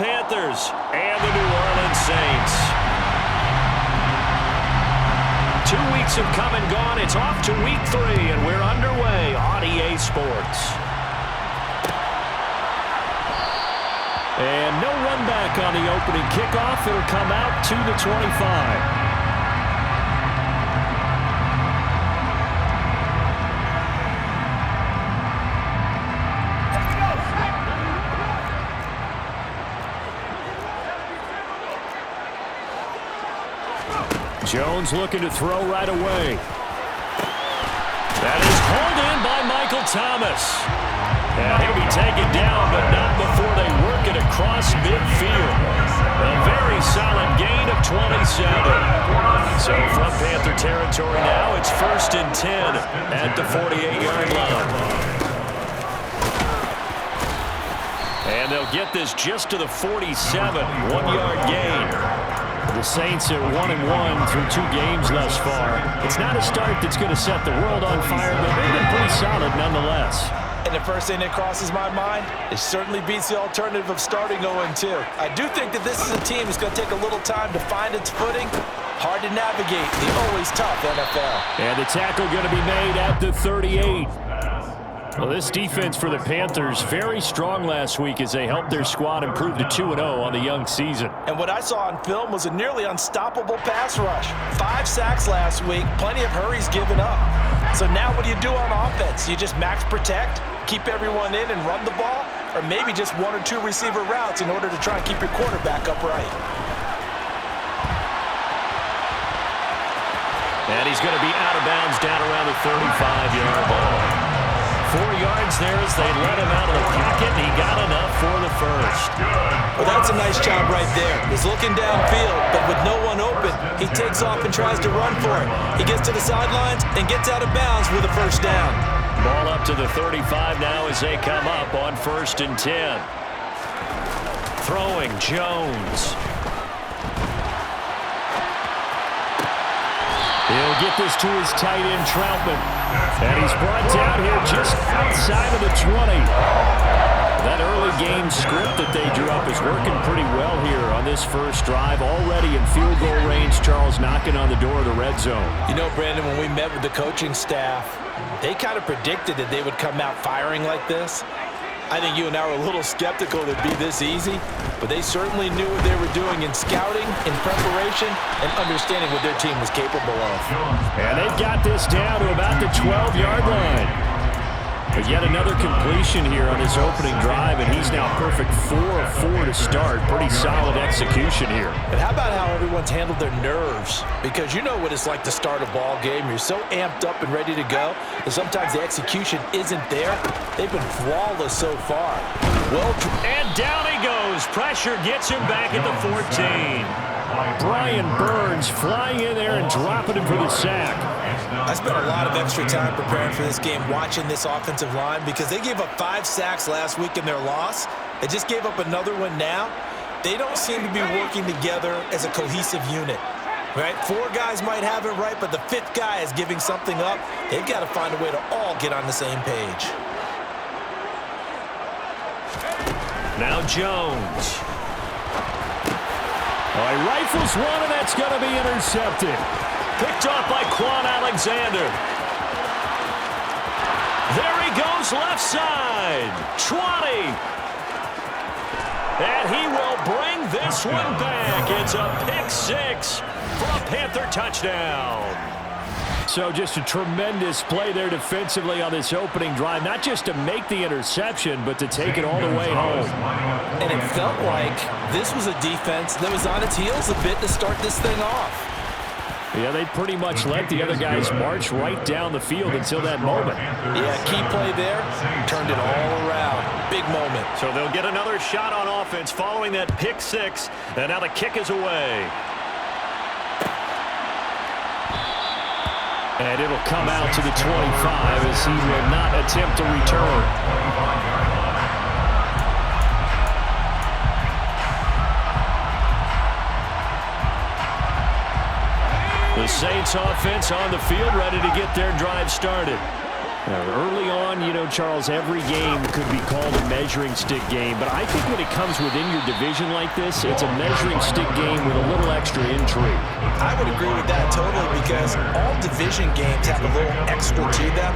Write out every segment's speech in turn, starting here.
Panthers and the New Orleans Saints. 2 weeks have come and gone. It's off to week 3, and we're underway on EA Sports. And no run back on the opening kickoff. It'll come out to the 25. Jones looking to throw right away. That is hauled in by Michael Thomas. And he'll be taken down, but not before they work it across midfield. A very solid gain of 27. So from Panther territory now, it's 1st and 10 at the 48-yard line. And they'll get this just to the 47, 1-yard gain. The Saints are 1-1 through 2 games thus far. It's not a start that's going to set the world on fire, but they've been pretty solid nonetheless. And the first thing that crosses my mind, it certainly beats the alternative of starting 0-2. I do think that this is a team that's going to take a little time to find its footing. Hard to navigate the always tough NFL. And the tackle going to be made at the 38. Well, this defense for the Panthers, very strong last week as they helped their squad improve to 2-0 on the young season. And what I saw on film was a nearly unstoppable pass rush. 5 sacks last week, plenty of hurries given up. So now what do you do on offense? You just max protect, keep everyone in and run the ball, or maybe just 1 or 2 receiver routes in order to try and keep your quarterback upright. And he's going to be out of bounds down around the 35-yard line. 4 yards there as they let him out of the pocket, and he got enough for the first. Well, that's a nice job right there. He's looking downfield, but with no one open, he takes off and tries to run for it. He gets to the sidelines and gets out of bounds with a first down. Ball up to the 35 now as they come up on 1st and 10. Throwing Jones. He'll get this to his tight end, Troutman. And he's brought down here just outside of the 20. That early game script that they drew up is working pretty well here on this first drive. Already in field goal range, Charles knocking on the door of the red zone. You know, Brandon, when we met with the coaching staff, they kind of predicted that they would come out firing like this. I think you and I were a little skeptical that it'd be this easy, but they certainly knew what they were doing in scouting, in preparation, and understanding what their team was capable of. And they've got this down to about the 12-yard line. But yet another completion here on his opening drive, and he's now perfect 4 of 4 to start. Pretty solid execution here. And how about how everyone's handled their nerves? Because you know what it's like to start a ball game. You're so amped up and ready to go that sometimes the execution isn't there. They've been flawless so far. Well, and down he goes. Pressure gets him back at the 14. Brian Burns flying in there and dropping him for the sack. I spent a lot of extra time preparing for this game, watching this offensive line, because they gave up 5 sacks last week in their loss. They just gave up another one now. They don't seem to be working together as a cohesive unit. Right? 4 guys might have it right, but the 5th guy is giving something up. They've got to find a way to all get on the same page. Now Jones. Oh, he rifles one, and that's going to be intercepted. Picked off by Quan Alexander. There he goes, left side. 20. And he will bring this one back. It's a pick 6 for a Panther touchdown. So just a tremendous play there defensively on this opening drive. Not just to make the interception, but to take it all the way home. And it felt like this was a defense that was on its heels a bit to start this thing off. Yeah, they pretty much let the other guys march right down the field until that moment. Yeah, key play there, turned it all around. Big moment. So they'll get another shot on offense following that pick 6, and now the kick is away. And it'll come out to the 25 as he will not attempt to return. The Saints offense on the field, ready to get their drive started. Early on, you know, Charles, every game could be called a measuring stick game, but I think when it comes within your division like this, it's a measuring stick game with a little extra intrigue. I would agree with that totally because all division games have a little extra to them.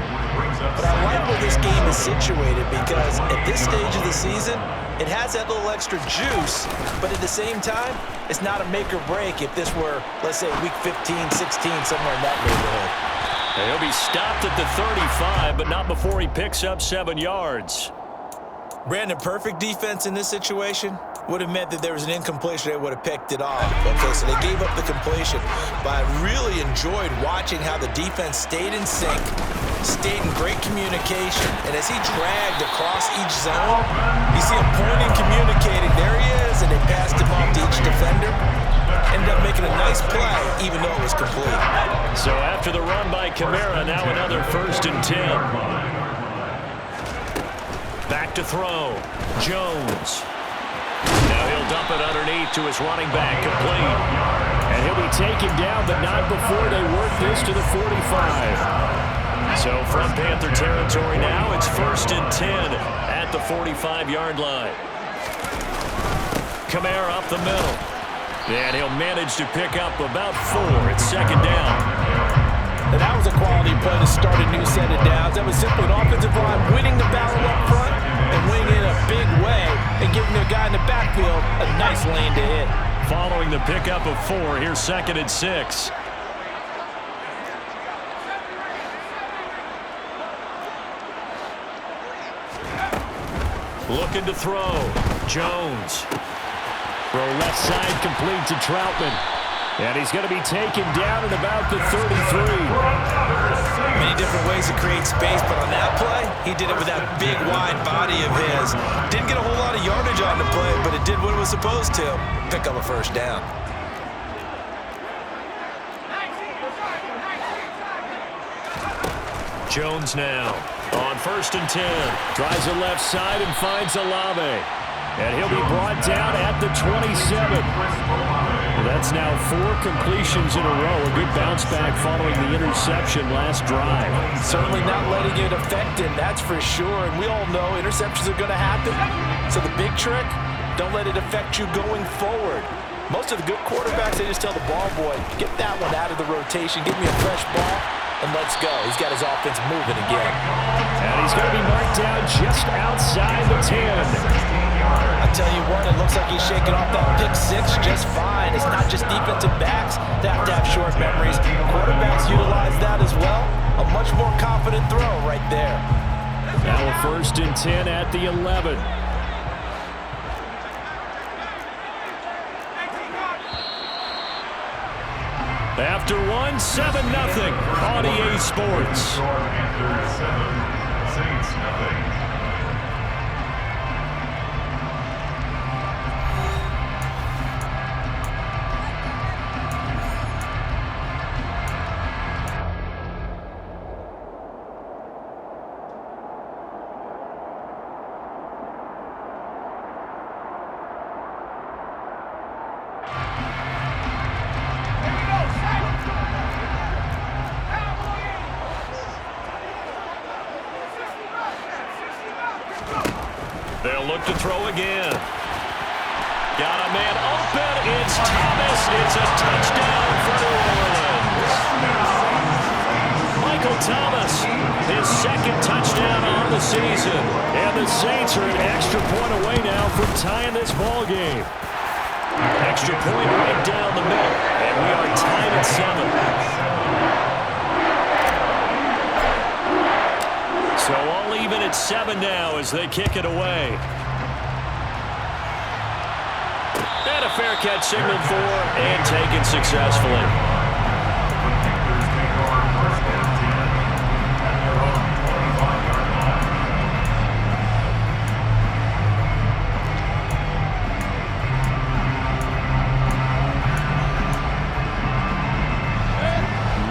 But I like where this game is situated because at this stage of the season, it has that little extra juice, but at the same time, it's not a make or break if this were, let's say, week 15, 16, somewhere in that neighborhood. He'll be stopped at the 35, but not before he picks up 7 yards. Brandon, perfect defense in this situation would have meant that there was an incompletion. They would have picked it off. Okay, so they gave up the completion. But I really enjoyed watching how the defense stayed in sync, stayed in great communication. And as he dragged across each zone, you see him pointing, communicating. There he is, and they passed him off to each defender. Ended up making a nice play, even though it was complete. So after the run by Kamara, now another 1st and 10. Back to throw. Jones. Now he'll dump it underneath to his running back, complete. And he'll be taken down, but not before they work this to the 45. So from Panther territory now, it's 1st and 10 at the 45-yard line. Kamara up the middle. And he'll manage to pick up about 4. It's 2nd down. And that was a quality play to start a new set of downs. That was simply an offensive line winning the battle up front and winning it in a big way and giving their guy in the backfield a nice lane to hit. Following the pickup of 4, here's 2nd and 6. Looking to throw. Jones. Throw left side complete to Troutman. And he's going to be taken down at about the 33. Many different ways to create space, but on that play, he did it with that big, wide body of his. Didn't get a whole lot of yardage on the play, but it did what it was supposed to. Pick up a 1st down. Jones now on 1st and 10. Tries the left side and finds Olave. And he'll be brought down at the 27. That's now 4 completions in a row. A good bounce back following the interception last drive. Certainly not letting it affect him, that's for sure. And we all know interceptions are going to happen. So the big trick, don't let it affect you going forward. Most of the good quarterbacks, they just tell the ball boy, get that one out of the rotation, give me a fresh ball, and let's go. He's got his offense moving again. And he's going to be marked down just outside the 10. I tell you what, it looks like he's shaking off that pick 6 just fine. It's not just defensive backs that have to have short memories. Quarterbacks utilize that as well. A much more confident throw right there. Now a 1st and 10 at the 11. After 1, 7-0 on EA Sports. They'll look to throw again. Got a man open. It's Thomas. It's a touchdown for New Orleans. Michael Thomas, his 2nd touchdown on the season. And the Saints are an extra point away now from tying this ball game. Extra point right down the middle. And we are tied at 7. So all even at 7 now as they kick it away. And a fair catch signaled for and taken successfully.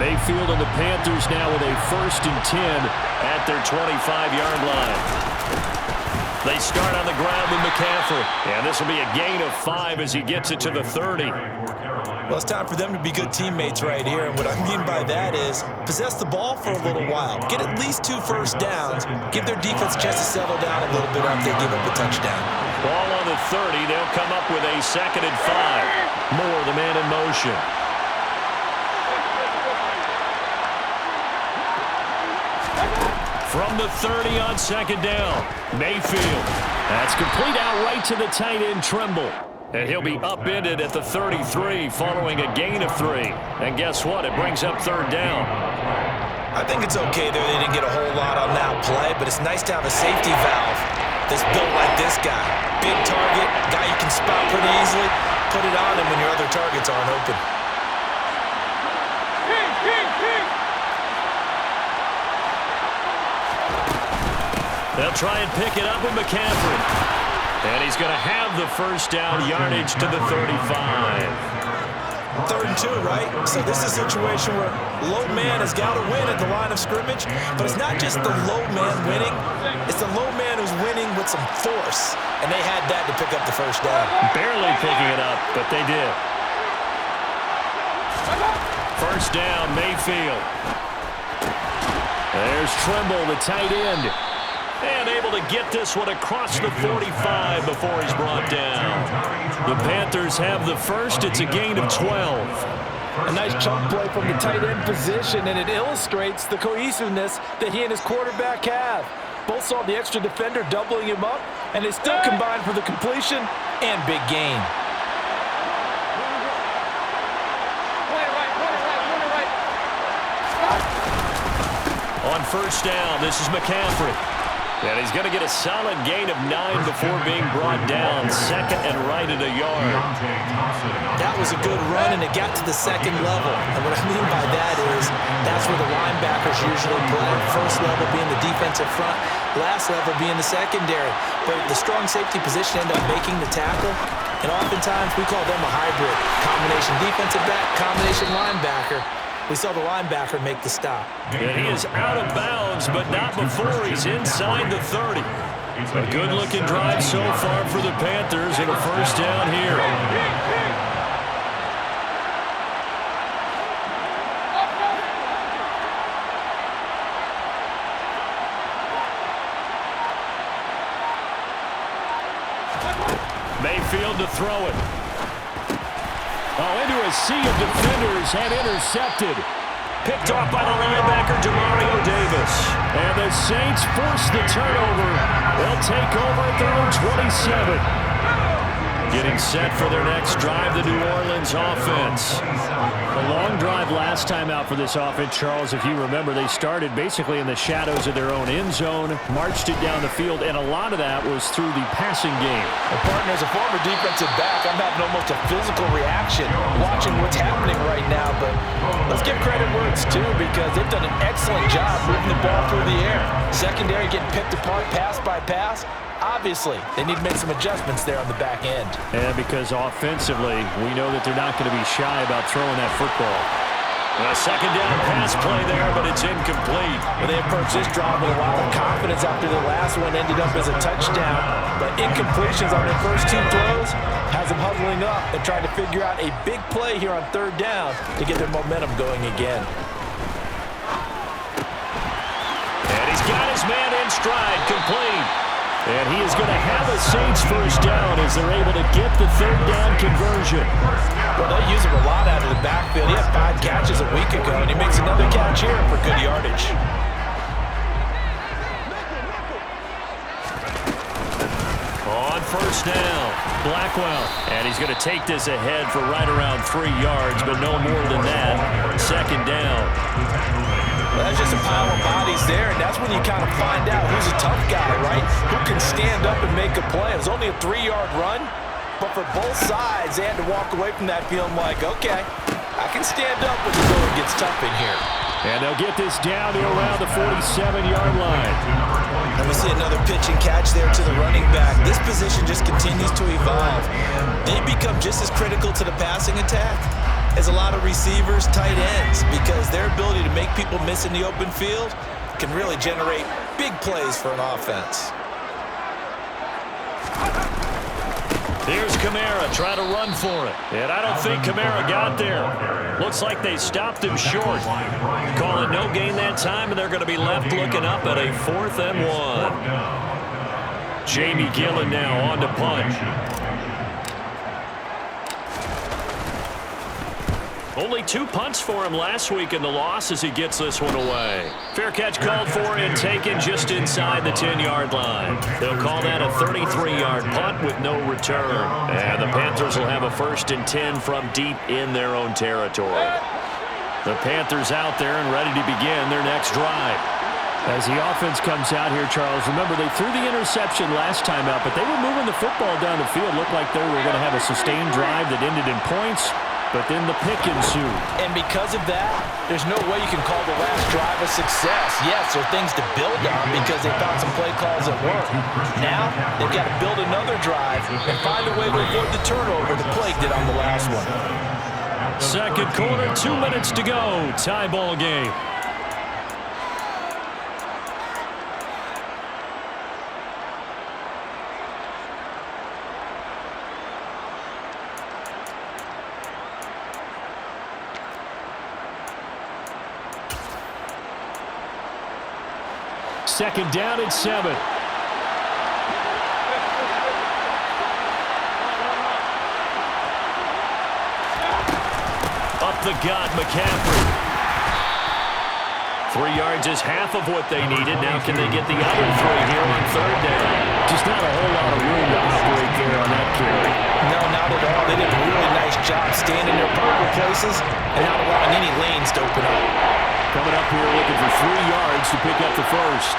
Mayfield and the Panthers now with a 1st and 10 at their 25-yard line. They start on the ground with McCaffrey. And this will be a gain of 5 as he gets it to the 30. Well, it's time for them to be good teammates right here, and what I mean by that is possess the ball for a little while, get at least 2 first downs, give their defense a chance to settle down a little bit after they give up a touchdown. Ball on the 30. They'll come up with a 2nd and 5. Moore, the man in motion. From the 30 on 2nd down, Mayfield. That's complete out right to the tight end, Trimble. And he'll be upended at the 33 following a gain of 3. And guess what? It brings up 3rd down. I think it's okay there. They didn't get a whole lot on that play, but it's nice to have a safety valve that's built like this guy. Big target, guy you can spot pretty easily. Put it on him when your other targets aren't open. They'll try and pick it up with McCaffrey. And he's going to have the first down, yardage to the 35. 3rd and 2, right? So this is a situation where low man has got to win at the line of scrimmage, but it's not just the low man winning. It's the low man who's winning with some force, and they had that to pick up the first down. Barely picking it up, but they did. First down, Mayfield. There's Trimble, the tight end. And able to get this one across the 45 before he's brought down. The Panthers have the first. It's a gain of 12. A nice chunk play from the tight end position, and it illustrates the cohesiveness that he and his quarterback have. Both saw the extra defender doubling him up, and they still combined for the completion and big gain. On first down, this is McCaffrey. And he's going to get a solid gain of 9 before being brought down. 2nd and right at a yard. That was a good run, and it got to the 2nd level. And what I mean by that is that's where the linebackers usually play. First level being the defensive front, last level being the secondary. But the strong safety position ended up making the tackle. And oftentimes we call them a hybrid. Combination defensive back, combination linebacker. We saw the linebacker make the stop. And he is out of bounds, but not before he's inside the 30. A good-looking drive so far for the Panthers and a first down here. Mayfield to throw it. Oh, into a sea of defenders and intercepted. Picked off by the linebacker, Demario Davis. And the Saints force the turnover. They'll take over at their own 27. Getting set for their next drive, the New Orleans offense. A long drive last time out for this offense, Charles. If you remember, they started basically in the shadows of their own end zone, marched it down the field, and a lot of that was through the passing game. Well, partner, as a former defensive back, I'm having almost a physical reaction watching what's happening right now. But let's give credit where it's due, because they've done an excellent job moving the ball through the air. Secondary getting picked apart pass by pass. Obviously, they need to make some adjustments there on the back end. And because offensively, we know that they're not going to be shy about throwing that football. A second down pass play there, but it's incomplete. Well, they approached this drive with a lot of confidence after the last one ended up as a touchdown. But incompletions on their first 2 throws has them huddling up and trying to figure out a big play here on 3rd down to get their momentum going again. And he's got his man in stride, complete. And he is going to have a Saints first down as they're able to get the 3rd down conversion. Well, they use him a lot out of the backfield. He had 5 catches a week ago, and he makes another catch here for good yardage. On first down, Blackwell. And he's going to take this ahead for right around 3 yards, but no more than that. 2nd down. Well, that's just a pile of bodies there, and that's when you kind of find out who's a tough guy, right? Who can stand up and make a play. It was only a 3-yard run, but for both sides, they had to walk away from that feeling like, okay, I can stand up when the going gets tough in here. And they'll get this down to around the 47-yard line. And we see another pitch and catch there to the running back. This position just continues to evolve. They become just as critical to the passing attack as a lot of receivers, tight ends, because their ability to make people miss in the open field can really generate big plays for an offense. Here's Kamara trying to run for it. And I don't think Kamara got there. Looks like they stopped him short. Call it no gain that time, and they're going to be left looking up at a 4th and 1. Jamie Gillen now on to punt. Only 2 punts for him last week in the loss as he gets this one away. Fair catch called for and taken just inside the 10-yard line. They'll call that a 33-yard punt with no return. And the Panthers will have a 1st and 10 from deep in their own territory. The Panthers out there and ready to begin their next drive. As the offense comes out here, Charles, remember they threw the interception last time out, but they were moving the football down the field. Looked like they were going to have a sustained drive that ended in points. But then the pick ensued. And because of that, there's no way you can call the last drive a success. Yes, there are things to build on because they found some play calls that work. Now, they've got to build another drive and find a way to avoid the turnover the Plague did on the last one. Second quarter, 2 minutes to go. Tie ball game. Second down at 7. Up the gut, McCaffrey. 3 yards is half of what they needed. Now can they get the other 3 here on 3rd down? Just not a whole lot of room to operate there on that carry. No, not at all. They did a really nice job staying in their proper places and not allowing any lanes to open up. Coming up here looking for 3 yards to pick up the 1st.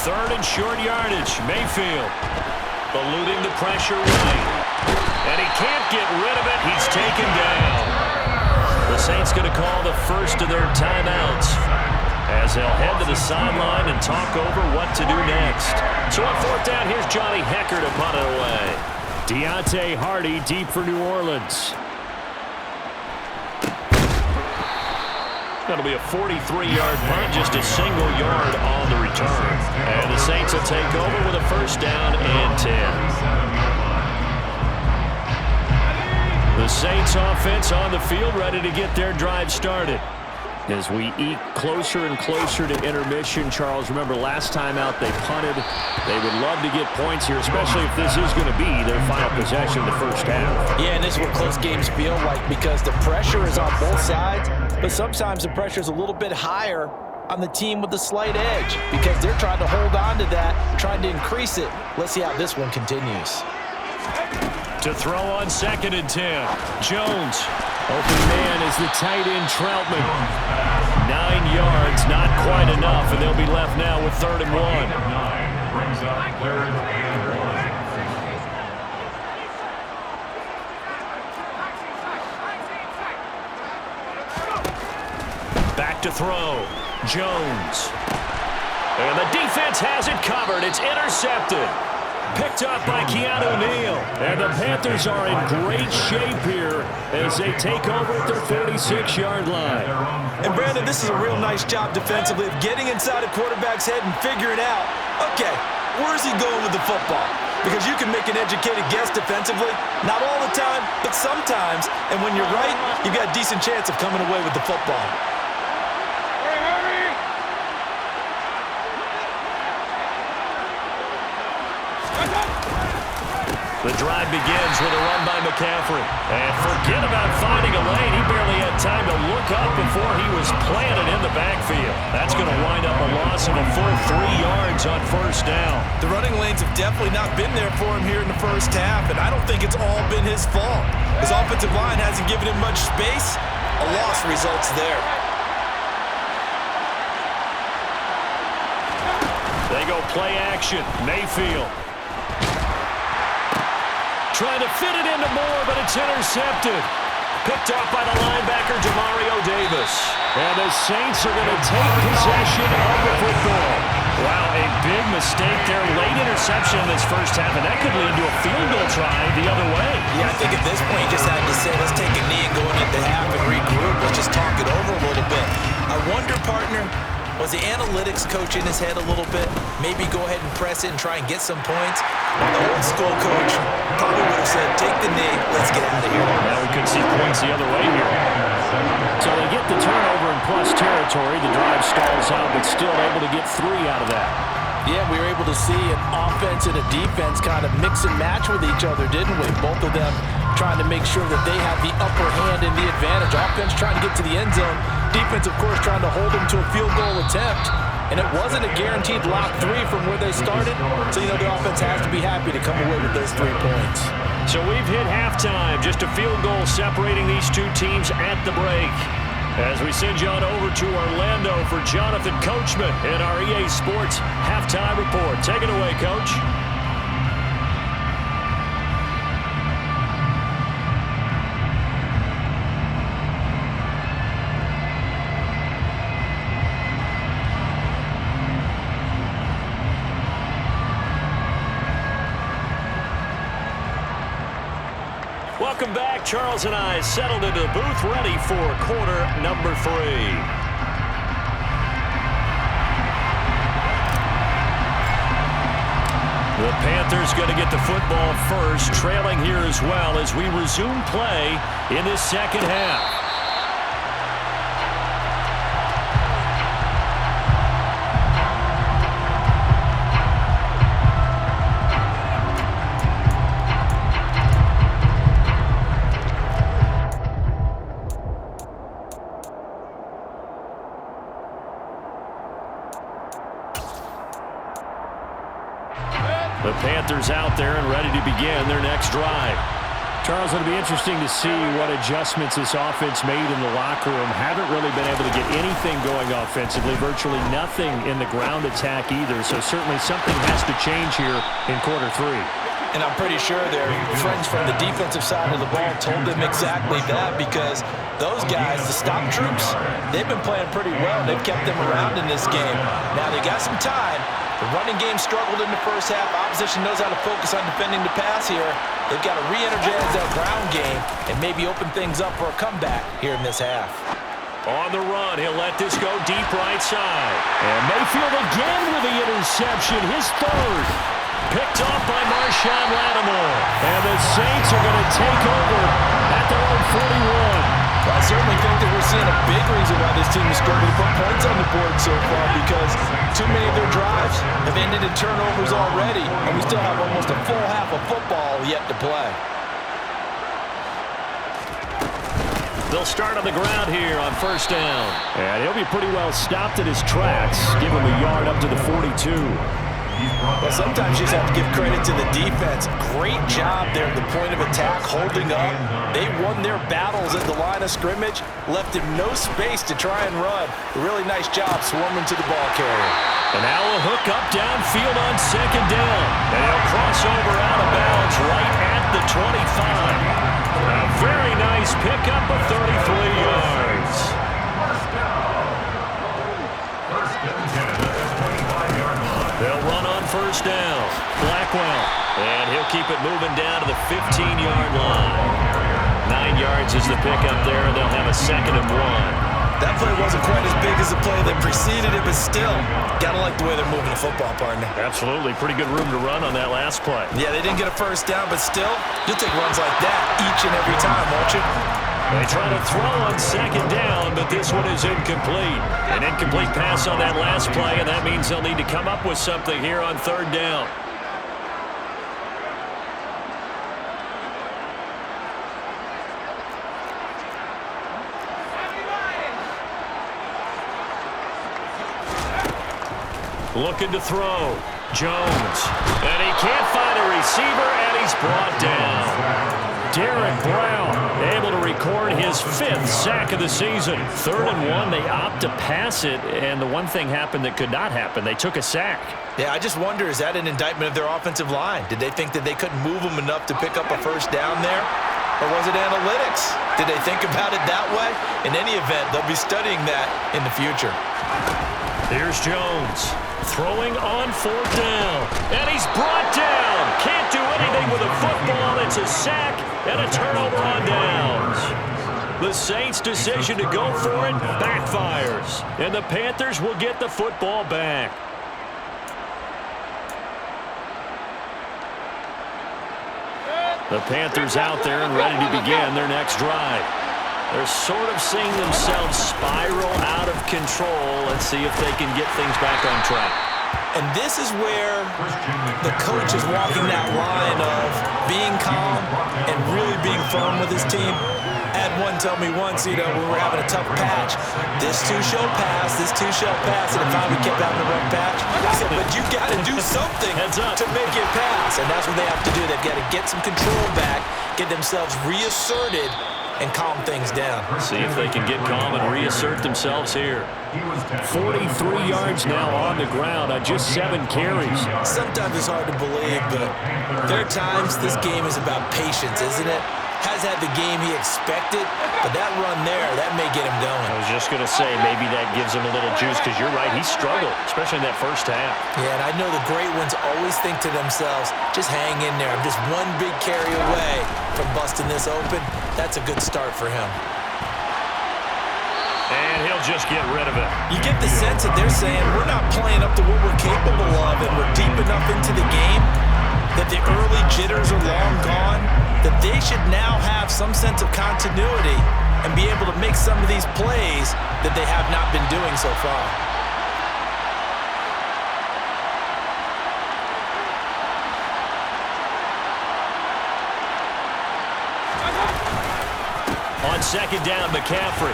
Third and short yardage. Mayfield eluding the pressure right. And he can't get rid of it. He's taken down. The Saints going to call the first of their timeouts as they'll head to the sideline and talk over what to do next. So on 4th down, here's Johnny Hecker to punt it away. Deontay Hardy deep for New Orleans. Going to be a 43-yard punt, just a single yard on the return. And the Saints will take over with a 1st down and 10. The Saints offense on the field, ready to get their drive started. As we eke closer and closer to intermission, Charles, remember last time out they punted. They would love to get points here, especially if this is going to be their final possession the first half. Yeah, and this is what close games feel like because the pressure is on both sides, but sometimes the pressure is a little bit higher on the team with the slight edge because they're trying to hold on to that, trying to increase it. Let's see how this one continues. To throw on 2nd and 10. Jones. Open man is the tight end Troutman. 9 yards, not quite enough, and they'll be left now with 3rd and 1. Back to throw. Jones. And the defense has it covered. It's intercepted. Picked up by Keanu Neal. And the Panthers are in great shape here as they take over at their 46-yard line. And Brandon, this is a real nice job defensively of getting inside a quarterback's head and figuring out, okay, where's he going with the football? Because you can make an educated guess defensively, not all the time, but sometimes. And when you're right, you've got a decent chance of coming away with the football. The drive begins with a run by McCaffrey. And forget about finding a lane. He barely had time to look up before he was planted in the backfield. That's going to wind up a loss of a full 3 yards on 1st down. The running lanes have definitely not been there for him here in the first half, and I don't think it's all been his fault. His offensive line hasn't given him much space. A loss results there. They go play action. Mayfield. Trying to fit it into Moore, but it's intercepted. Picked off by the linebacker, Demario Davis. And the Saints are going to take possession of the football. Wow, a big mistake there. Late interception in this first half, and that could lead to a field goal try the other way. Yeah, I think at this point, you just had to say, let's take a knee and go into half and regroup. Let's just talk it over a little bit. I wonder, partner, was the analytics coach in his head a little bit? Maybe go ahead and press it and try and get some points? The old school coach probably would have said, take the knee, let's get out of here. Now we could see points the other way here. So they get the turnover in plus territory. The drive stalls out, but still able to get 3 out of that. Yeah, we were able to see an offense and a defense kind of mix and match with each other, didn't we? Both of them trying to make sure that they have the upper hand and the advantage. Offense trying to get to the end zone. Defense, of course, trying to hold them to a field goal attempt. And it wasn't a guaranteed lock 3 from where they started. So, the offense has to be happy to come away with those 3 points. So we've hit halftime. Just a field goal separating these two teams at the break. As we send you on over to Orlando for Jonathan Coachman in our EA Sports Halftime Report. Take it away, Coach. Welcome back. Charles and I settled into the booth, ready for quarter number 3. The Panthers going to get the football first, trailing here as well as we resume play in this second half. The Panthers out there and ready to begin their next drive. Charles, it'll be interesting to see what adjustments this offense made in the locker room. Haven't really been able to get anything going offensively, virtually nothing in the ground attack either. So certainly something has to change here in quarter 3. And I'm pretty sure their friends from the defensive side of the ball told them exactly that, because those guys, the stop troops, they've been playing pretty well. They've kept them around in this game. Now they got some time. The running game struggled in the first half. Opposition knows how to focus on defending the pass here. They've got to re-energize that ground game and maybe open things up for a comeback here in this half. On the run, he'll let this go deep right side. And Mayfield again with the interception, his 3rd. Picked off by Marshawn Lattimore. And the Saints are going to take over at their own 41. Well, I certainly think that we're seeing a big reason why this team is struggling to put points on the board so far, because too many of their drives have ended in turnovers already, and we still have almost a full half of football yet to play. They'll start on the ground here on first down. And he'll be pretty well stopped in his tracks. Give him a yard up to the 42. Well, sometimes you just have to give credit to the defense. Great job there at the point of attack, holding up. They won their battles at the line of scrimmage, left him no space to try and run. A really nice job swarming to the ball carrier. And now a hook up downfield on second down. And he'll cross over out of bounds right at the 25. A very nice pickup of 33 yards. They'll run on first down. Blackwell. And he'll keep it moving down to the 15-yard line. 9 yards is the pickup there, and they'll have a 2nd and 1. That play wasn't quite as big as the play that preceded it, but still, gotta like the way they're moving the football, partner. Absolutely. Pretty good room to run on that last play. Yeah, they didn't get a first down, but still, you'll take runs like that each and every time, won't you? They try to throw on second down, but this one is incomplete. An incomplete pass on that last play, and that means they'll need to come up with something here on third down. Looking to throw. Jones. And he can't find a receiver, and he's brought down. Derek Brown able to record his 5th sack of the season. 3rd and 1, they opt to pass it, and the one thing happened that could not happen. They took a sack. Yeah, I just wonder, is that an indictment of their offensive line? Did they think that they couldn't move them enough to pick up a first down there? Or was it analytics? Did they think about it that way? In any event, they'll be studying that in the future. Here's Jones throwing on 4th down. And he's brought down. Can't do anything with a football. It's a sack and a turnover on downs. The Saints' decision to go for it backfires. And the Panthers will get the football back. The Panthers out there and ready to begin their next drive. They're sort of seeing themselves spiral out of control. Let's see if they can get things back on track. And this is where the coach is walking that line of being calm and really being firm with his team. I had one tell me once, when we were having a tough patch, this too shall pass, this too shall pass, and finally we kept having a rough patch. I said, but you got to do something to make it pass, and that's what they have to do. They've got to get some control back, get themselves reasserted, and calm things down. See if they can get calm and reassert themselves here. 43 yards now on the ground on just 7 carries. Sometimes it's hard to believe, but there are times this game is about patience, isn't it? Has had the game he expected, but that run there, that may get him going. I was just going to say, maybe that gives him a little juice, because you're right, he struggled, especially in that first half. Yeah, and I know the great ones always think to themselves, just hang in there. I'm just one big carry away from busting this open. That's a good start for him. And he'll just get rid of it. You get the sense that they're saying, we're not playing up to what we're capable of, and we're deep enough into the game that the early jitters are long gone, that they should now have some sense of continuity and be able to make some of these plays that they have not been doing so far. On 2nd down, McCaffrey.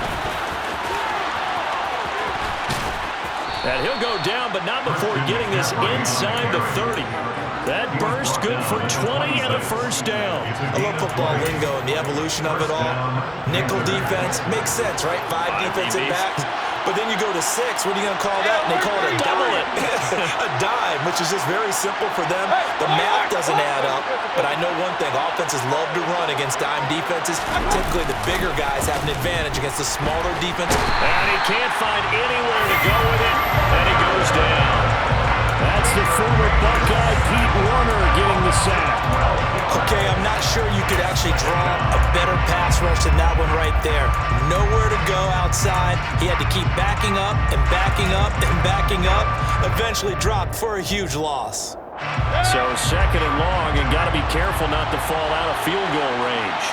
And he'll go down, but not before getting this inside the 30. That burst good for 20 and a first down. I love football lingo and the evolution of it all. Nickel defense makes sense, right? 5 defensive backs. But then you go to 6. What are you going to call that? And they call it a double dime. A dime, which is just very simple for them. The math doesn't add up. But I know one thing. Offenses love to run against dime defenses. Typically, the bigger guys have an advantage against the smaller defense. And he can't find anywhere to go with it. And he goes down. That's the former Buckeye Pete Warner getting the sack. Okay, I'm not sure you could actually draw a better pass rush than that one right there. Nowhere to go outside. He had to keep backing up and backing up and backing up. Eventually dropped for a huge loss. So 2nd and long, and got to be careful not to fall out of field goal range.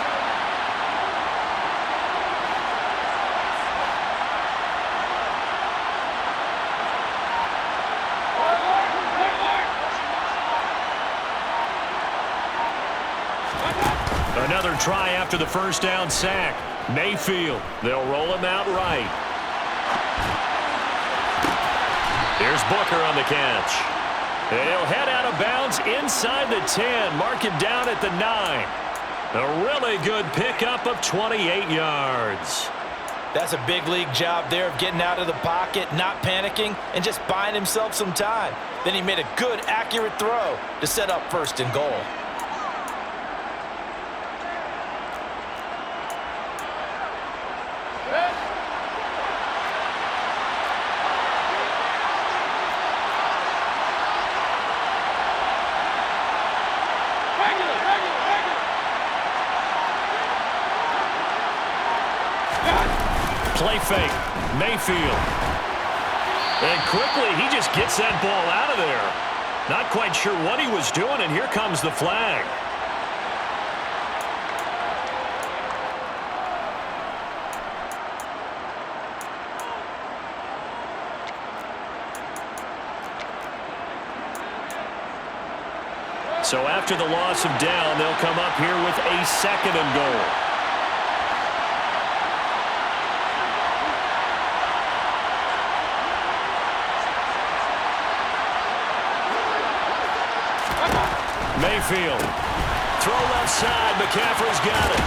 Another try after the first down sack. Mayfield, they'll roll him out right. Here's Booker on the catch. He'll head out of bounds inside the 10. Mark him down at the 9. A really good pickup of 28 yards. That's a big league job there of getting out of the pocket, not panicking, and just buying himself some time. Then he made a good, accurate throw to set up 1st and goal. Play fake. Mayfield. And quickly, he just gets that ball out of there. Not quite sure what he was doing, and here comes the flag. So after the loss of down, they'll come up here with a 2nd and goal. Mayfield. Throw left side. McCaffrey's got it.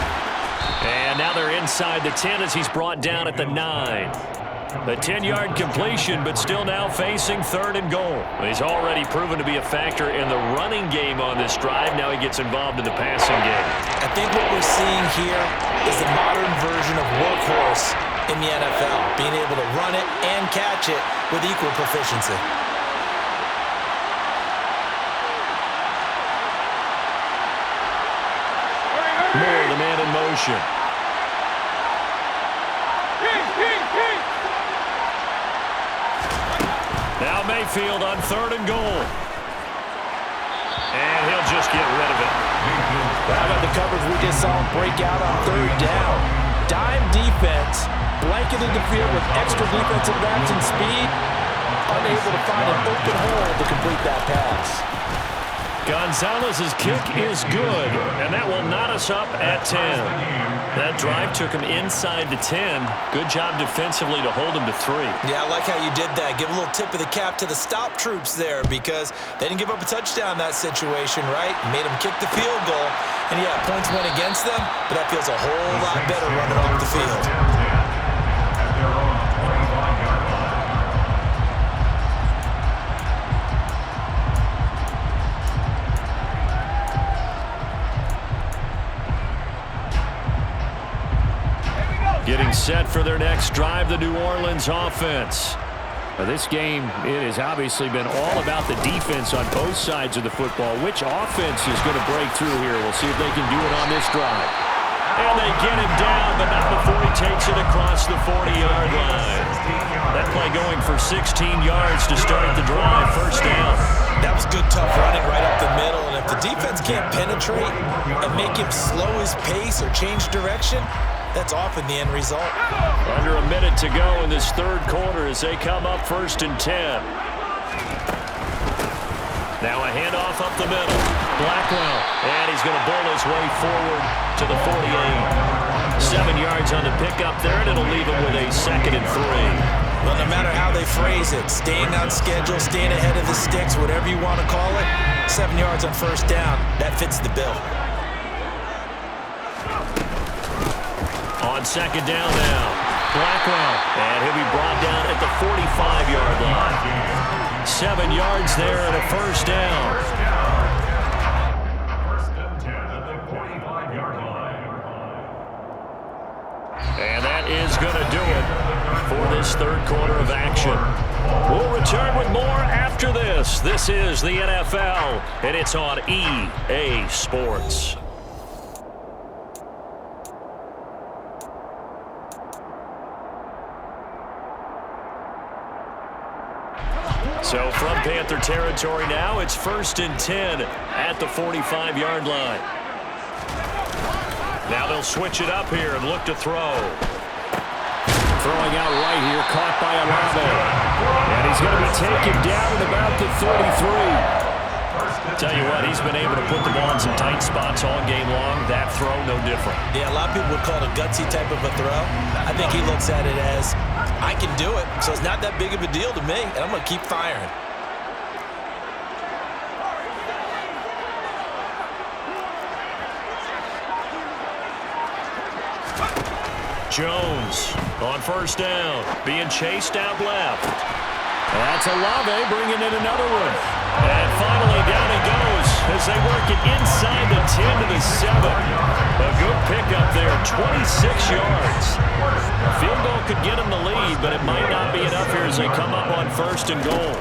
And now they're inside the 10 as he's brought down at the 9. A 10-yard completion, but still now facing 3rd and goal. He's already proven to be a factor in the running game on this drive. Now he gets involved in the passing game. I think what we're seeing here is the modern version of workhorse in the NFL, being able to run it and catch it with equal proficiency. Moore, the man in motion. Now Mayfield on 3rd and goal. And he'll just get rid of it. How about the coverage we just saw him break out on 3rd down? Dime defense, blanketed the field with extra defensive backs and speed, unable to find an open hole to complete that pass. Gonzalez's kick is good, and that will knot us up at 10. That drive took him inside the 10. Good job defensively to hold him to 3. Yeah, I like how you did that. Give a little tip of the cap to the stop troops there because they didn't give up a touchdown in that situation, right? Made them kick the field goal. And, yeah, points went against them, but that feels a whole lot better running off the field. Getting set for their next drive, the New Orleans offense. Now, this game, it has obviously been all about the defense on both sides of the football. Which offense is going to break through here? We'll see if they can do it on this drive. And they get him down, but not before he takes it across the 40-yard line. That play going for 16 yards to start the drive, 1st down. That was good, tough running right up the middle. And if the defense can't penetrate and make him slow his pace or change direction, that's often the end result. Under a minute to go in this 3rd quarter as they come up 1st and 10. Now a handoff up the middle. Blackwell, and he's going to bull his way forward to the 48. 7 yards on the pickup there, and it'll leave him with a 2nd and 3. Well, no matter how they phrase it, staying on schedule, staying ahead of the sticks, whatever you want to call it, 7 yards on 1st down, that fits the bill. On 2nd down now, Blackwell, and he'll be brought down at the 45-yard line. 7 yards there and a 1st down. And that is going to do it for this 3rd quarter of action. We'll return with more after this. This is the NFL, and it's on EA Sports. So from Panther territory now, it's 1st and 10 at the 45-yard line. Now they'll switch it up here and look to throw. Throwing out right here, caught by Olave. And he's going to be taken down at about the 33. Tell you what, he's been able to put the ball in some tight spots all game long. That throw, no different. Yeah, a lot of people would call it a gutsy type of a throw. I think he looks at it as, I can do it, so it's not that big of a deal to me, and I'm going to keep firing. Jones on 1st down, being chased out left. That's Olave bringing in another one. And finally down he goes as they work it inside the 10 to the 7. A good pickup there, 26 yards. A field goal could get him the lead, but it might not be enough here as they come up on 1st and goal.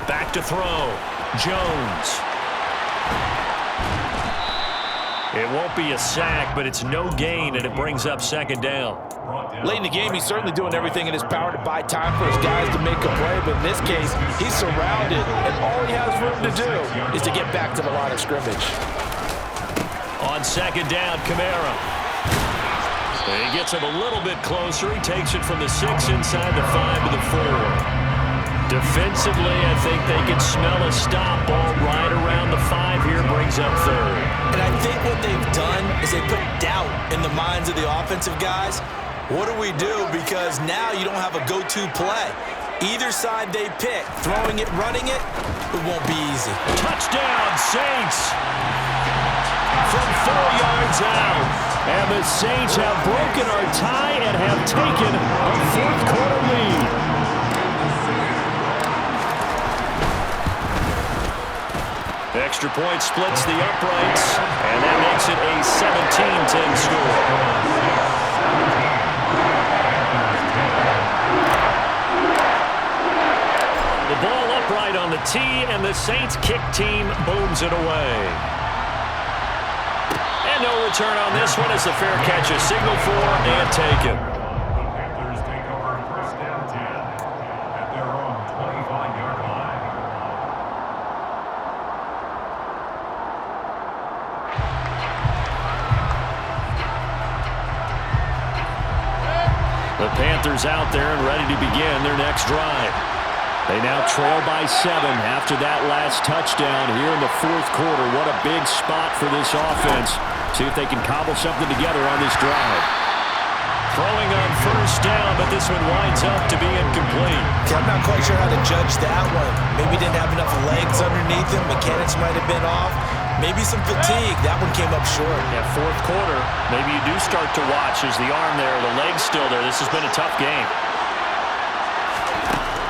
Back to throw, Jones. It won't be a sack, but it's no gain, and it brings up 2nd down. Late in the game, he's certainly doing everything in his power to buy time for his guys to make a play, but in this case, he's surrounded, and all he has room to do is to get back to the line of scrimmage. On 2nd down, Kamara. He gets him a little bit closer. He takes it from the 6 inside the 5 to the 4. Defensively, I think they can smell a stop ball right around the 5 here, brings up 3rd. And I think what they've done is they put doubt in the minds of the offensive guys. What do we do? Because now you don't have a go-to play. Either side they pick, throwing it, running it, it won't be easy. Touchdown, Saints! From 4 yards out. And the Saints have broken our tie and have taken a 4th quarter lead. Extra point splits the uprights, and that makes it a 17-10 score. Saints kick team booms it away. And no return on this one as the fair catch is signaled for and taken. Panthers take over first down 10 at their own 25-yard line. The Panthers out there and ready to begin their next drive. They now trail by 7 after that last touchdown here in the fourth quarter. What a big spot for this offense. See if they can cobble something together on this drive. Throwing on first down, but this one winds up to be incomplete. I'm not quite sure how to judge that one. Maybe didn't have enough legs underneath him. Mechanics might have been off. Maybe some fatigue. That one came up short. Yeah, fourth quarter, maybe you do start to watch. Is the arm there, the leg's still there. This has been a tough game.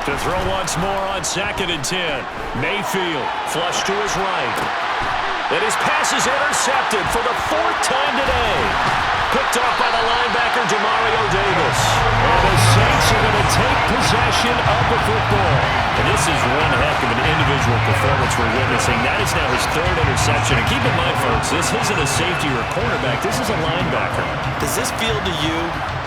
To throw once more on 2nd and 10. Mayfield, flush to his right. And his pass is intercepted for the 4th time today. Picked off by the linebacker, Demario Davis. And the Saints are going to take possession of the football. And this is one heck of an individual performance we're witnessing. That is now his 3rd interception. And keep in mind, folks, this isn't a safety or a cornerback. This is a linebacker. Does this feel to you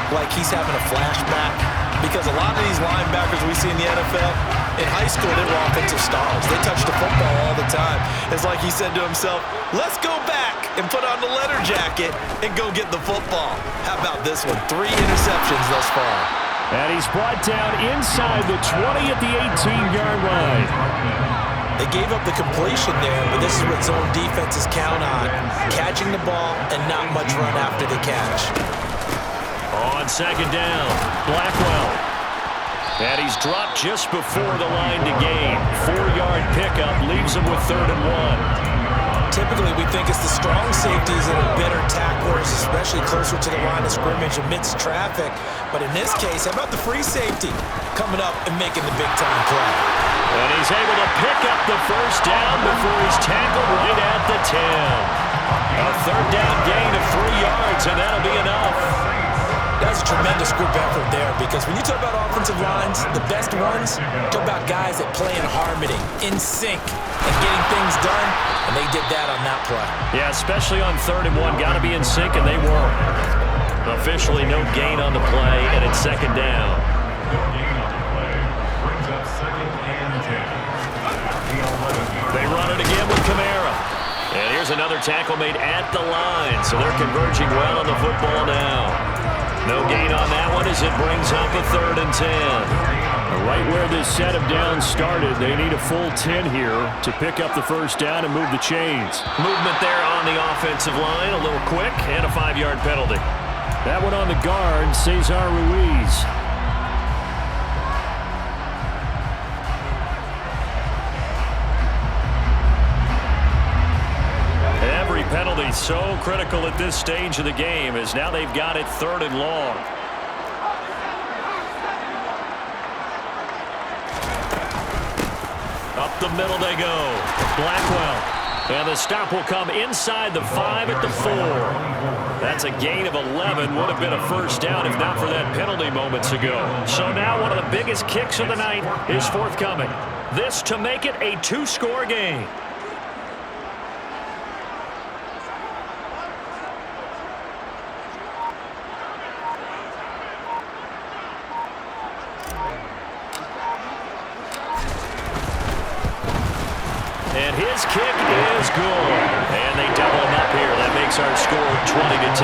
like he's having a flashback? Because a lot of these linebackers we see in the NFL, in high school, they were offensive stars. They touched the football all the time. It's like he said to himself, let's go back and put on the letter jacket and go get the football. How about this one? 3 interceptions thus far. And he's brought down inside the 20 at the 18-yard line. They gave up the completion there, but this is what zone defenses count on. Catching the ball and not much run after the catch. On 2nd down, Blackwell. And he's dropped just before the line to gain. 4-yard pickup leaves him with 3rd and 1. Typically, we think it's the strong safeties that are better tacklers, especially closer to the line of scrimmage amidst traffic. But in this case, how about the free safety coming up and making the big-time play? And he's able to pick up the first down before he's tackled right at the 10. A 3rd down gain of 3 yards, and that'll be enough. That's a tremendous group effort there, because when you talk about offensive lines, the best ones, talk about guys that play in harmony, in sync, and getting things done, and they did that on that play. Yeah, especially on 3rd and 1. Got to be in sync, and they were. Officially no gain on the play, and it's 2nd down. No gain on the play. Brings up 2nd and 10. They run it again with Kamara. And here's another tackle made at the line, so they're converging well on the football now. No gain on that one as it brings up a 3rd and 10. Right where this set of downs started, they need a full 10 here to pick up the first down and move the chains. Movement there on the offensive line, a little quick, and a 5-yard penalty. That one on the guard, Cesar Ruiz. Every penalty so critical at this stage of the game as now they've got it 3rd and long. Up the middle they go. Blackwell. And the stop will come inside the 5 at the 4. That's a gain of 11. Would have been a first down if not for that penalty moments ago. So now one of the biggest kicks of the night is forthcoming. This to make it a 2-score game. And his kick is good. And they double him up here. That makes our score 20-10.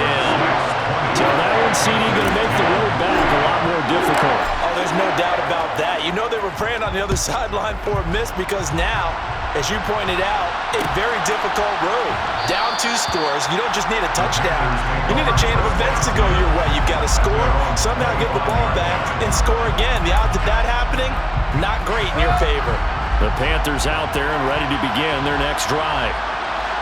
So that one, CD, going to make the road back a lot more difficult. Oh, there's no doubt about that. You know they were praying on the other sideline for a miss, because now, as you pointed out, a very difficult road. Down 2 scores. You don't just need a touchdown. You need a chain of events to go your way. You've got to score, somehow get the ball back, and score again. The odds of that happening, not great in your favor. The Panthers out there and ready to begin their next drive.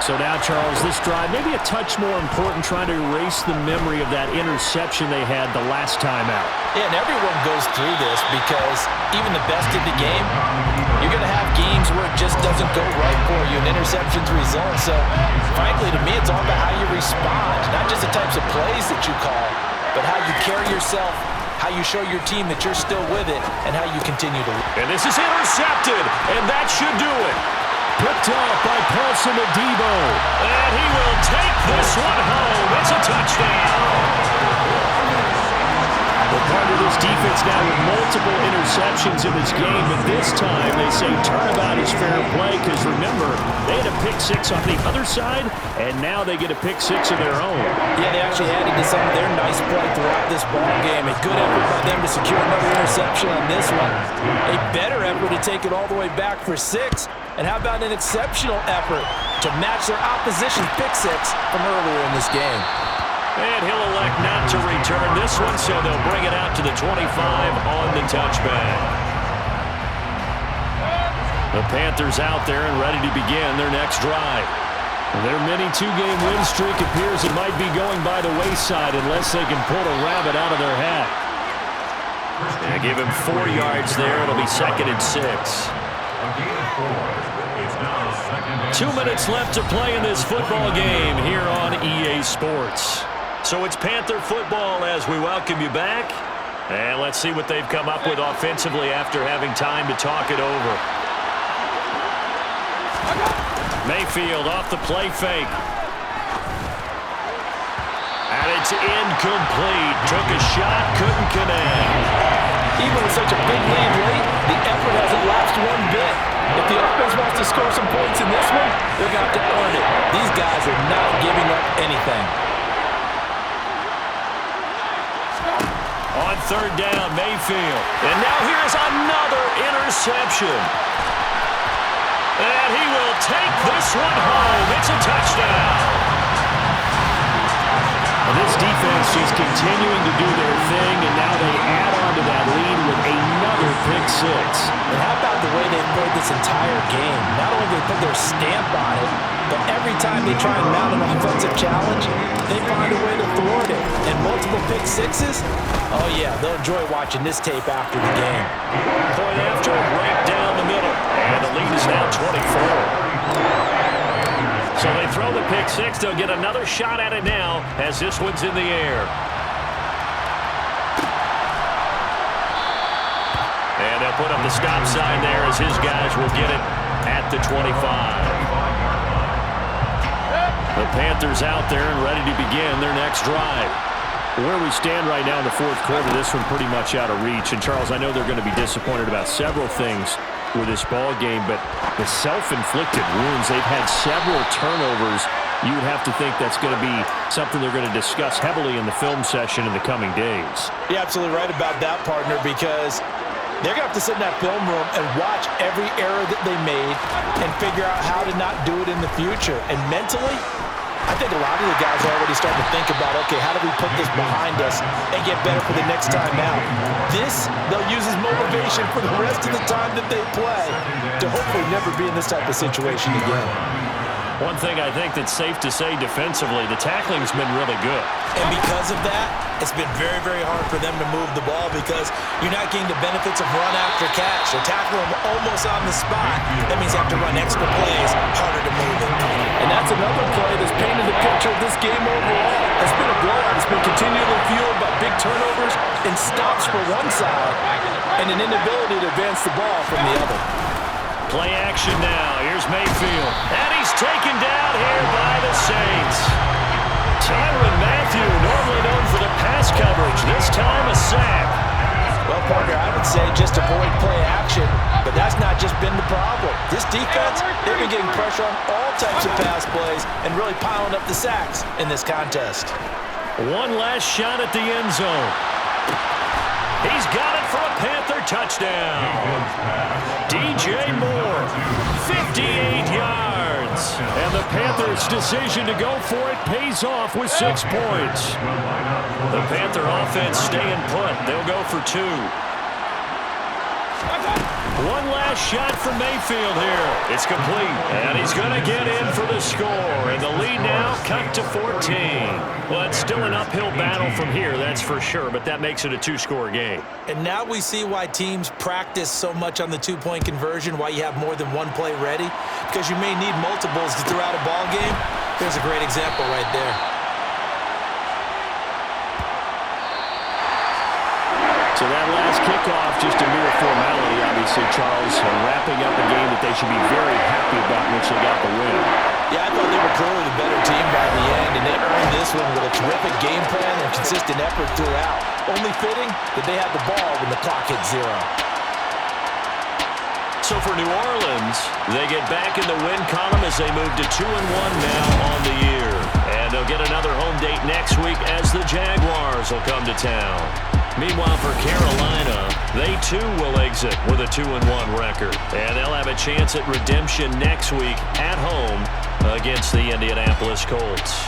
So now, Charles, this drive maybe a touch more important, trying to erase the memory of that interception they had the last time out. Yeah, and everyone goes through this, because even the best in the game, you're going to have games where it just doesn't go right for you, and interceptions result. So, frankly, to me, it's all about how you respond, not just the types of plays that you call, but how you carry yourself, how you show your team that you're still with it, and how you continue to win. And this is intercepted, and that should do it. Picked off by Paulson Adebo. And he will take this one home. It's a touchdown. Well, part of this defense now with multiple interceptions in this game, but this time they say turnabout is fair play because, remember, they had a pick six on the other side, and now they get a pick six of their own. Yeah, they actually added to some of their nice play throughout this ball game. A good effort by them to secure another interception on this one. A better effort to take it all the way back for 6. And how about an exceptional effort to match their opposition's pick six from earlier in this game? And he'll elect not to return this one, so they'll bring it out to the 25 on the touchback. The Panthers out there and ready to begin their next drive. Their mini two-game win streak appears it might be going by the wayside unless they can pull a rabbit out of their hat. They give him 4 yards there. It'll be 2nd and 6. 2 minutes left to play in this football game here on EA Sports. So it's Panther football as we welcome you back. And let's see what they've come up with offensively after having time to talk it over. Mayfield off the play fake. And it's incomplete. Took a shot, couldn't connect. Even with such a big lead late, the effort hasn't lapsed one bit. If the offense wants to score some points in this one, they're going to have to earn it. These guys are not giving up anything. On 3rd down, Mayfield. And now here's another interception. And he will take this one home. It's a touchdown. And this defense just continuing to do their thing, and now they add on to that lead with another pick six. And how about the way they've played this entire game? Not only do they put their stamp on it, but every time they try and mount an offensive challenge, they find a way to thwart it. And multiple pick sixes, oh yeah, they'll enjoy watching this tape after the game. Point after, right down the middle. And the lead is now 24. So they throw the pick six. They'll get another shot at it now as this one's in the air. And they'll put up the stop sign there as his guys will get it at the 25. The Panthers out there and ready to begin their next drive. Where we stand right now in the 4th quarter, this one pretty much out of reach. And, Charles, I know they're going to be disappointed about several things with this ball game, but the self-inflicted wounds, they've had several turnovers. You would have to think that's going to be something they're going to discuss heavily in the film session in the coming days. You're absolutely right about that, partner, because they're going to have to sit in that film room and watch every error that they made and figure out how to not do it in the future. And mentally, I think a lot of the guys are already starting to think about, okay, how do we put this behind us and get better for the next time out? This, they'll use as motivation for the rest of the time that they play to hopefully never be in this type of situation again. One thing I think that's safe to say defensively, the tackling's been really good. And because of that, it's been very, very hard for them to move the ball because you're not getting the benefits of run after catch. They're tackling them almost on the spot. That means you have to run extra plays, harder to move it. And that's another play that's painted the picture of this game overall. It's been a blowout. It's been continually fueled by big turnovers and stops for one side and an inability to advance the ball from the other. Play action now. Here's Mayfield. And he's taken down here by the Saints. Tyrann Mathieu, normally known for the pass coverage. This time a sack. Well, Parker, I would say just avoid play action, but that's not just been the problem. This defense, they've been getting pressure on all types of pass plays and really piling up the sacks in this contest. One last shot at the end zone. He's got it for a Panther touchdown. DJ Moore, 58 yards. And the Panthers' decision to go for it pays off with 6 points. The Panther offense staying put. They'll go for 2. One last shot from Mayfield here. It's complete. And he's going to get in for the score. And the lead now cut to 14. Well, it's still an uphill battle from here, that's for sure. But that makes it a 2-score game. And now we see why teams practice so much on the 2-point conversion, why you have more than one play ready. Because you may need multiples to throw out a ball game. There's a great example right there. So that last kickoff just a mere formality, obviously, Charles, wrapping up a game that they should be very happy about once they got the win. Yeah, I thought they were clearly the better team by the end, and they earned this one with a terrific game plan and consistent effort throughout. Only fitting that they had the ball when the clock hit 0. So for New Orleans, they get back in the win column as they move to 2-1 now on the year. And they'll get another home date next week as the Jaguars will come to town. Meanwhile, for Carolina, they too will exit with a 2-1 record. And they'll have a chance at redemption next week at home against the Indianapolis Colts.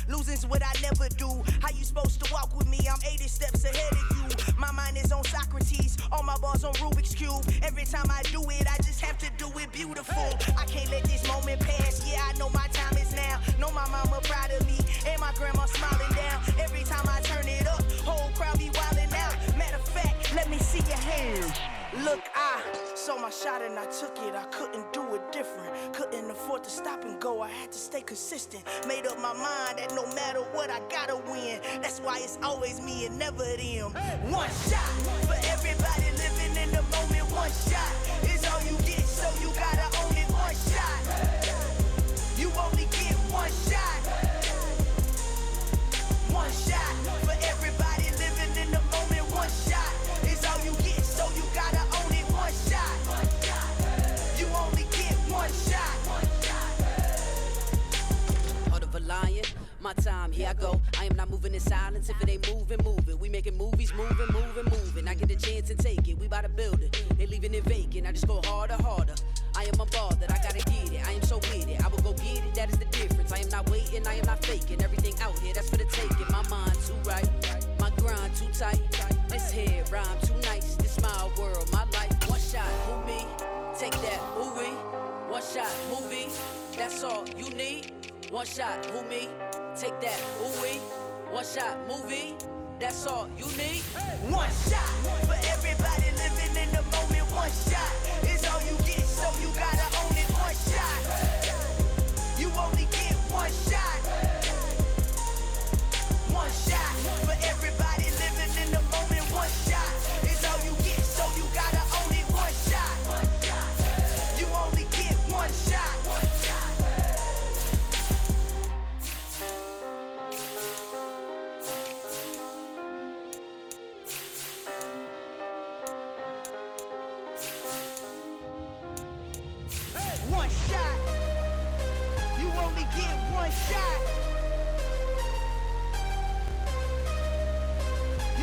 Losing's what I never do. How you supposed to walk with me? I'm 80 steps ahead of you. My mind is on Socrates, all my bars on Rubik's Cube. Every time I do it, I just have to do it beautiful. I can't let this moment pass. Yeah, I know my time is now. Know my mama proud of me, and my grandma smiling down. Every time I turn it up, whole crowd be wilding out. Matter of fact, let me see your hands. Look, I saw my shot and I took it. I couldn't do it different. Couldn't afford to stop and go. I had to stay consistent. Made up my mind that no matter what, I gotta win. That's why it's always me and never them. One shot for everybody living in the moment. One shot is all you get, so you gotta own it. One shot. You only get one shot. One shot for everybody living in the moment. One shot is all you get, so you gotta own it. One shot. You only get one shot. Heart of a lion, my time, here I go. I am not moving in silence. If it ain't moving, move it. We making movies, moving. I get a chance and take it. We bout to build it. They leaving it vacant. I just go harder. I am a ball that I gotta get it. I am so with it. I will go get it. That is the difference. I am not waiting. I am not faking. Everything out here, that's for the taking. My mind too right. My grind too tight. This head rhyme too nice. This my world, my life. One shot, who me? Take that, who we? One shot, movie. That's all you need. One shot, who me? Take that, who we? One shot, movie. That's all you need. One shot for everybody living in the moment. One shot is all you get, so you gotta own it. One shot. You only get one shot. One shot for everybody living in the moment. One shot is all you get, so you gotta own it. One shot. You only get one shot. One shot. You only get one shot.